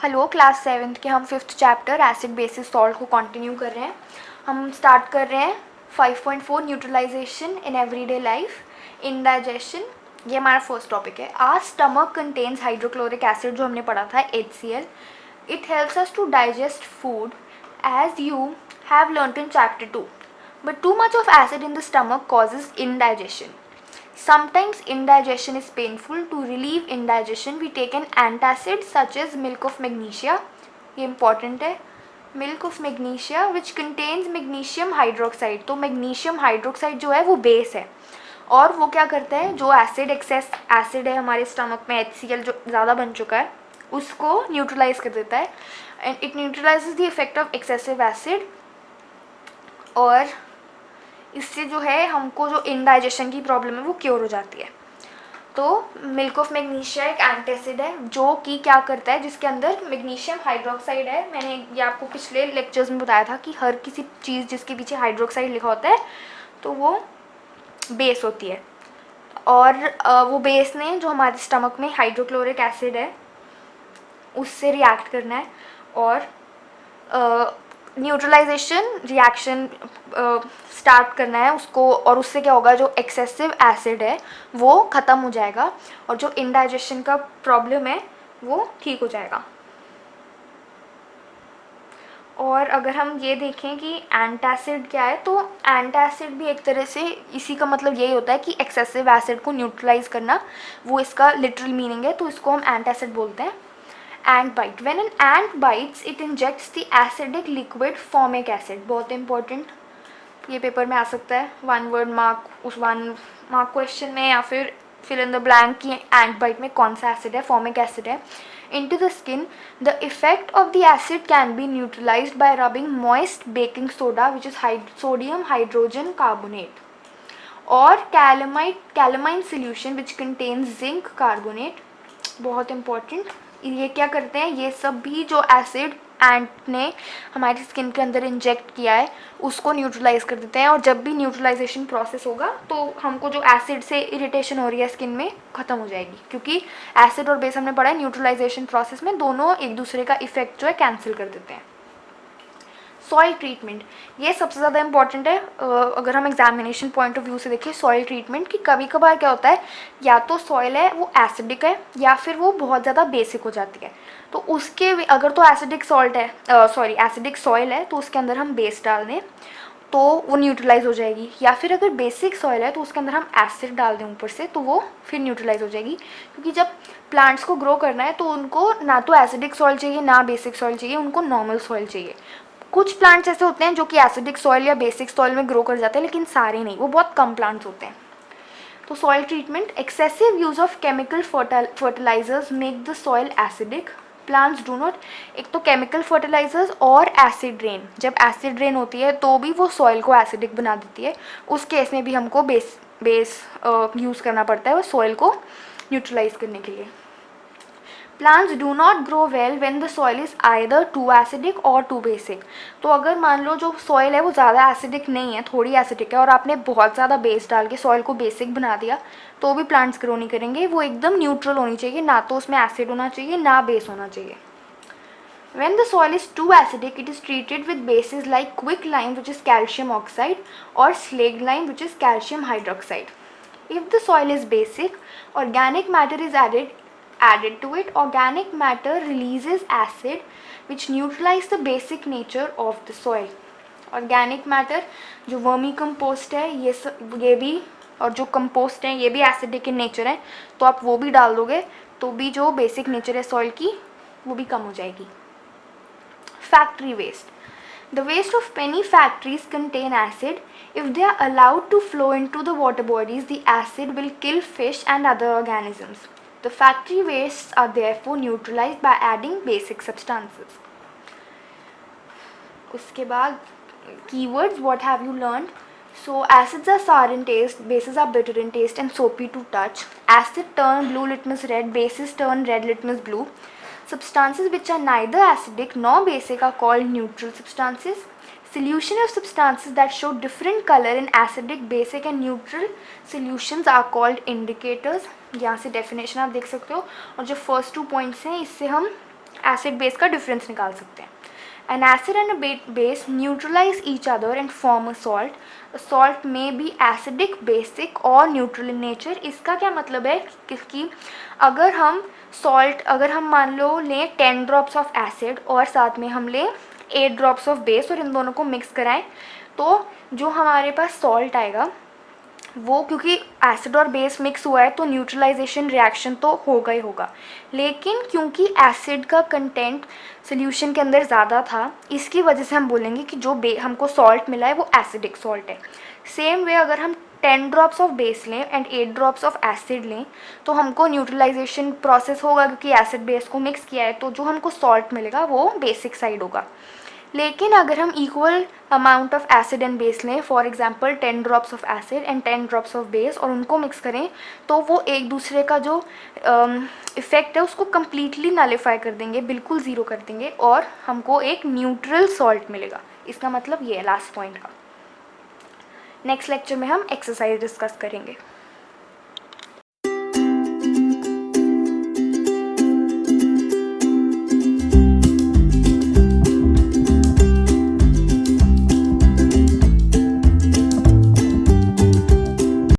Hello, class 7th के हम 5th chapter acid bases salt को कंटिन्यू कर रहे हैं। हम स्टार्ट कर रहे हैं 5.4 neutralization in everyday life indigestion. ये हमारा फर्स्ट टॉपिक है। Our stomach contains hydrochloric acid, जो हमने पढ़ा था HCl। It helps us to digest food as you have learned in chapter 2, but too much of acid in the stomach causes indigestion. Sometimes indigestion is painful. To relieve indigestion, we take an antacid such as milk of magnesia. ये important है। Milk of magnesia which contains magnesium hydroxide. तो magnesium hydroxide जो है वो base है, और वो क्या करता है, जो एसिड एक्सेस एसिड है हमारे स्टमक में HCl जो ज़्यादा बन चुका है उसको न्यूट्रलाइज कर देता है। And it न्यूट्रलाइजेज the effect of excessive acid, और इससे जो है हमको जो इंडाइजेशन की प्रॉब्लम है वो क्योर हो जाती है। तो मिल्क ऑफ मैग्नीशिया एक एंटासिड है जो कि क्या करता है, जिसके अंदर मैग्नीशियम हाइड्रोक्साइड है। मैंने ये आपको पिछले लेक्चर्स में बताया था कि हर किसी चीज़ जिसके पीछे हाइड्रोक्साइड लिखा होता है तो वो बेस होती है, और वो बेस ने जो हमारे स्टमक में हाइड्रोक्लोरिक एसिड है उससे रिएक्ट करना है, और न्यूट्रलाइजेशन रिएक्शन स्टार्ट करना है उसको, और उससे क्या होगा, जो एक्सेसिव एसिड है वो ख़त्म हो जाएगा और जो इंडाइजेशन का प्रॉब्लम है वो ठीक हो जाएगा। और अगर हम ये देखें कि एंटासिड क्या है, तो एंटासिड भी एक तरह से इसी का मतलब यही होता है कि एक्सेसिव एसिड को न्यूट्रलाइज करना, वो इसका लिटरल मीनिंग है, तो इसको हम एंटासिड बोलते हैं। ant bite, when an ant bites it injects the acidic liquid formic acid। बहुत इंपॉर्टेंट, ये पेपर में आ सकता है 1 word मार्क, उस 1 मार्क क्वेश्चन में, या फिर फिल इन द ब्लैंक की एंट बाइट में कौन सा एसिड है, फॉर्मिक एसिड है। into the skin, the effect of the acid can be neutralized by rubbing moist baking soda which is sodium hydrogen carbonate, or calamine solution which contains zinc carbonate। बहुत important, ये क्या करते हैं, ये सब भी जो एसिड एंट ने हमारी स्किन के अंदर इंजेक्ट किया है उसको न्यूट्रलाइज कर देते हैं, और जब भी न्यूट्रलाइजेशन प्रोसेस होगा तो हमको जो एसिड से इरिटेशन हो रही है स्किन में ख़त्म हो जाएगी, क्योंकि एसिड और बेस हमने पढ़ा है न्यूट्रलाइजेशन प्रोसेस में दोनों एक दूसरे का इफेक्ट जो है कैंसिल कर देते हैं। सॉइल ट्रीटमेंट, ये सबसे ज़्यादा इंपॉर्टेंट है। अगर हम एग्जामिनेशन पॉइंट ऑफ व्यू से देखें सॉइल ट्रीटमेंट, कि कभी कभार क्या होता है, या तो सॉइल है वो एसिडिक है या फिर वो बहुत ज़्यादा बेसिक हो जाती है, तो उसके अगर तो एसिडिक सॉल्ट है, एसिडिक सॉइल है तो उसके अंदर हम बेस डाल दें तो वो न्यूट्रलाइज हो जाएगी, या फिर अगर बेसिक सॉइल है तो उसके अंदर हम एसिड डाल दें ऊपर से तो वो फिर न्यूट्रलाइज हो जाएगी। क्योंकि जब प्लांट्स को ग्रो करना है तो उनको ना तो एसिडिक सॉइल चाहिए ना बेसिक सॉइल चाहिए, उनको नॉर्मल सॉइल चाहिए। कुछ प्लांट्स ऐसे होते हैं जो कि एसिडिक सॉइल या बेसिक सॉइल में ग्रो कर जाते हैं, लेकिन सारे नहीं, वो बहुत कम प्लांट्स होते हैं। तो soil treatment, excessive use of chemical fertilizers make the soil acidic. Plants do not, एक तो केमिकल फर्टिलाइजर्स और एसिड रेन, जब एसिड रेन होती है तो भी वो सॉइल को एसिडिक बना देती है, उस केस में भी हमको बेस यूज़ करना पड़ता है वो सॉइल को न्यूट्रलाइज करने के लिए। Plants do not grow well when the soil is either too acidic or too basic. तो अगर मान लो जो सॉइल है वो ज़्यादा एसिडिक नहीं है, थोड़ी एसिडिक है, और आपने बहुत ज़्यादा बेस डाल के सॉइल को बेसिक बना दिया तो भी प्लांट्स ग्रो नहीं करेंगे। वो एकदम न्यूट्रल होनी चाहिए, ना तो उसमें एसिड होना चाहिए ना बेस होना चाहिए। When the soil is too acidic, it is treated with bases like quicklime, which is calcium oxide, or slaked lime, which is calcium hydroxide. If the soil is basic, organic matter is added to it. Organic matter releases acid, which neutralize the basic nature of the soil. Organic matter जो vermi compost है ये भी, और जो compost है ये भी acidic in nature है, तो आप वो भी डाल दोगे तो भी जो बेसिक नेचर है सॉइल की वो भी कम हो जाएगी। Factory waste. The waste of many factories contain acid. If they are allowed to flow into the water bodies, the acid will kill fish and other organisms. The factory wastes are therefore neutralized by adding basic substances. उसके बाद keywords, what have you learned? So acids are sour in taste, bases are bitter in taste and soapy to touch. Acid turn blue litmus red, bases turn red litmus blue. Substances which are neither acidic nor basic are called neutral substances. Solution of substances that show different color in acidic, basic and neutral solutions are called indicators. यहाँ से definition आप देख सकते हो, और जो first 2 points हैं इससे हम एसिड बेस का डिफरेंस निकाल सकते हैं। An acid and a base neutralize each other and form a salt. A salt may be acidic, basic or neutral in nature. इसका क्या मतलब है कि अगर हम salt अगर हम मान लो लें 10 ड्रॉप्स ऑफ एसिड और साथ में हम लें 8 ड्रॉप्स ऑफ बेस और इन दोनों को मिक्स कराएं, तो जो हमारे पास सॉल्ट आएगा वो, क्योंकि एसिड और बेस मिक्स हुआ है तो न्यूट्रलाइजेशन रिएक्शन तो होगा ही होगा, लेकिन क्योंकि एसिड का कंटेंट सोल्यूशन के अंदर ज़्यादा था इसकी वजह से हम बोलेंगे कि जो हमको सॉल्ट मिला है वो एसिडिक सॉल्ट है। सेम वे अगर हम 10 ड्रॉप्स ऑफ बेस लें एंड 8 ड्रॉप्स ऑफ एसिड लें तो हमको न्यूट्रलाइजेशन प्रोसेस होगा, क्योंकि एसिड बेस को मिक्स किया है तो जो हमको सॉल्ट मिलेगा वो बेसिक साइड होगा। लेकिन अगर हम equal amount of acid and base लें, for example 10 drops of acid and 10 drops of base, और उनको मिक्स करें तो वो एक दूसरे का जो इफ़ेक्ट है उसको कम्प्लीटली नलिफाई कर देंगे, बिल्कुल ज़ीरो कर देंगे और हमको एक न्यूट्रल सॉल्ट मिलेगा। इसका मतलब ये है लास्ट पॉइंट का। नेक्स्ट लेक्चर में हम एक्सरसाइज डिस्कस करेंगे।